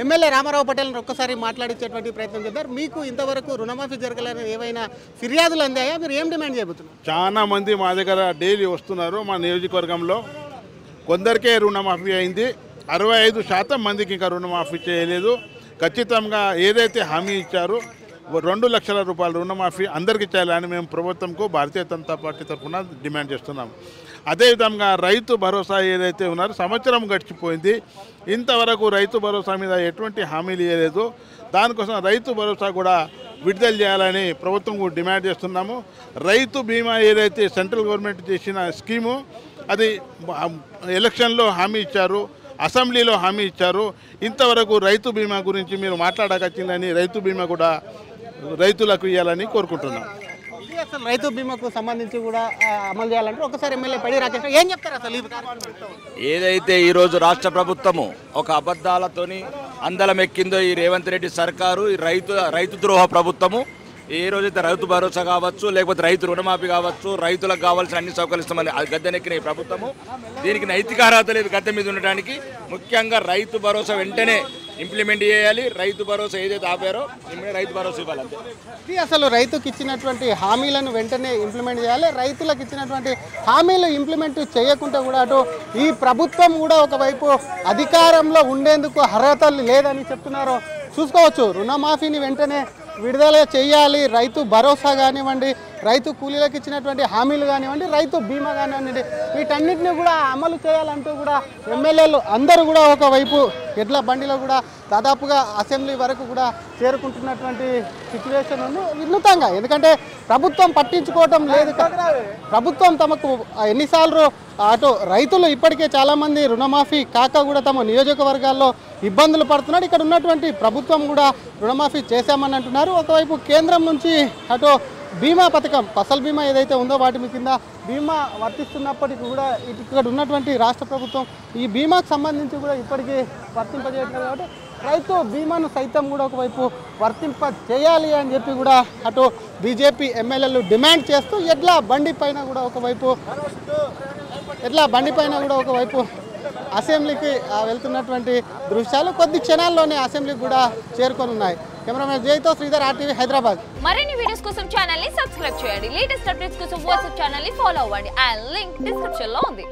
MLA Ramarao పటేల్ని ఒక్కసారి మాట్లాడించేటువంటి ప్రయత్నం చేద్దారు. మీకు ఇంతవరకు రుణమాఫీ జరగలేని ఏవైనా ఫిర్యాదులు అందాయా? మీరు ఏం డిమాండ్ చేయబోతున్నారు? చాలా మంది మా దగ్గర డైలీ వస్తున్నారు. మా నియోజకవర్గంలో కొందరికే రుణమాఫీ అయింది, 65% మందికి ఇంకా రుణమాఫీ చేయలేదు. ఖచ్చితంగా ఏదైతే హామీ ఇచ్చారో 2 లక్షల రూపాయల రుణమాఫీ అందరికీ చేయాలని మేము ప్రభుత్వంకు భారతీయ జనతా పార్టీ తరఫున డిమాండ్ చేస్తున్నాం. అదేవిధంగా రైతు భరోసా ఏదైతే ఉన్నారో సంవత్సరం గడిచిపోయింది, ఇంతవరకు రైతు భరోసా మీద ఎటువంటి హామీలు ఇవ్వలేదు. దానికోసం రైతు భరోసా కూడా విడుదల చేయాలని ప్రభుత్వం డిమాండ్ చేస్తున్నాము. రైతు బీమా ఏదైతే సెంట్రల్ గవర్నమెంట్ చేసిన స్కీము అది ఎలక్షన్లో హామీ ఇచ్చారు, అసెంబ్లీలో హామీ ఇచ్చారు. ఇంతవరకు రైతు బీమా గురించి మీరు మాట్లాడకొచ్చిందని రైతు బీమా కూడా రైతులకు ఇవ్వాలని కోరుకుంటున్నాం. అసలు రైతు బీమాకు సంబంధించి కూడా అమలు చేయాలంటే ఒకసారి ఎమ్మెల్యే పడి రాకేష్ ఏం చెప్తారు? అసలు ఏదైతే ఈరోజు రాష్ట్ర ప్రభుత్వము ఒక అబద్ధాలతోని అందలం ఎక్కిందో ఈ రేవంత్ రెడ్డి సర్కారు, ఈ రైతు ద్రోహ ప్రభుత్వము, ఏ రోజైతే రైతు భరోసా కావచ్చు, లేకపోతే రైతు రుణమాఫీ కావచ్చు, రైతులకు కావాల్సిన అన్ని సౌకర్యాలు ఇస్తామని అది గద్దెనెక్కిన ఈ ప్రభుత్వము, దీనికి నైతిక అర్హత లేదు గద్దె మీద ఉండడానికి. ముఖ్యంగా రైతు భరోసా వెంటనే ఇంప్లిమెంట్ చేయాలి. రైతు భరోసా ఏదైతే ఆపారో రైతు భరోసా ఇవ్వాలి. అసలు రైతుకి ఇచ్చినటువంటి హామీలను వెంటనే ఇంప్లిమెంట్ చేయాలి. రైతులకు ఇచ్చినటువంటి హామీలు ఇంప్లిమెంట్ చేయకుండా కూడా అటు ఈ ప్రభుత్వం కూడా ఒకవైపు అధికారంలో ఉండేందుకు అర్హతలు లేదని చెప్తున్నారు. చూసుకోవచ్చు, రుణమాఫీని వెంటనే విడుదల చేయాలి, రైతు భరోసా కానివ్వండి, రైతు కూలీలకు ఇచ్చినటువంటి హామీలు కానివ్వండి, రైతు బీమా కానివ్వండి, వీటన్నిటిని కూడా అమలు చేయాలంటూ కూడా ఎమ్మెల్యేలు అందరూ కూడా ఒకవైపు ఎడ్ల బండిలో కూడా దాదాపుగా అసెంబ్లీ వరకు కూడా చేరుకుంటున్నటువంటి సిచ్యువేషన్ ఉంది వినూతంగా. ఎందుకంటే ప్రభుత్వం పట్టించుకోవటం లేదు. ప్రభుత్వం తమకు ఎన్నిసార్లు అటు రైతులు ఇప్పటికే చాలామంది రుణమాఫీ కాక కూడా తమ నియోజకవర్గాల్లో ఇబ్బందులు పడుతున్నారు. ఇక్కడ ఉన్నటువంటి ప్రభుత్వం కూడా రుణమాఫీ చేశామని అంటున్నారు. ఒకవైపు కేంద్రం నుంచి అటు బీమా పథకం, ఫసల్ బీమా ఏదైతే ఉందో వాటి కింద బీమా వర్తిస్తున్నప్పటికీ కూడా ఇక్కడ ఉన్నటువంటి రాష్ట్ర ప్రభుత్వం ఈ బీమాకు సంబంధించి కూడా ఇప్పటికీ వర్తింపజేయట్లేదు. కాబట్టి రైతు బీమాను సైతం కూడా ఒకవైపు వర్తింప చేయాలి అని చెప్పి కూడా అటు బీజేపీ ఎమ్మెల్యేలు డిమాండ్ చేస్తూ ఎడ్ల బండి పైన కూడా ఒకవైపు అసెంబ్లీకి వెళ్తున్నటువంటి దృశ్యాలు కొద్ది క్షణాల్లోనే అసెంబ్లీకి కూడా చేరుకొని ఉన్నాయి. కెమెరామెన్ జైతో శ్రీధర్, RTV హైదరాబాద్. మరిన్ని వీడియోస్ కోసం ఛానల్ ని సబ్స్క్రైబ్ చేయండి. లేటెస్ట్ అప్డేట్స్ కోసం వాట్సాప్ ఛానల్ ని ఫాలో అవ్వండి. ఆ లింక్ డిస్క్రిప్షన్ లో ఉంది.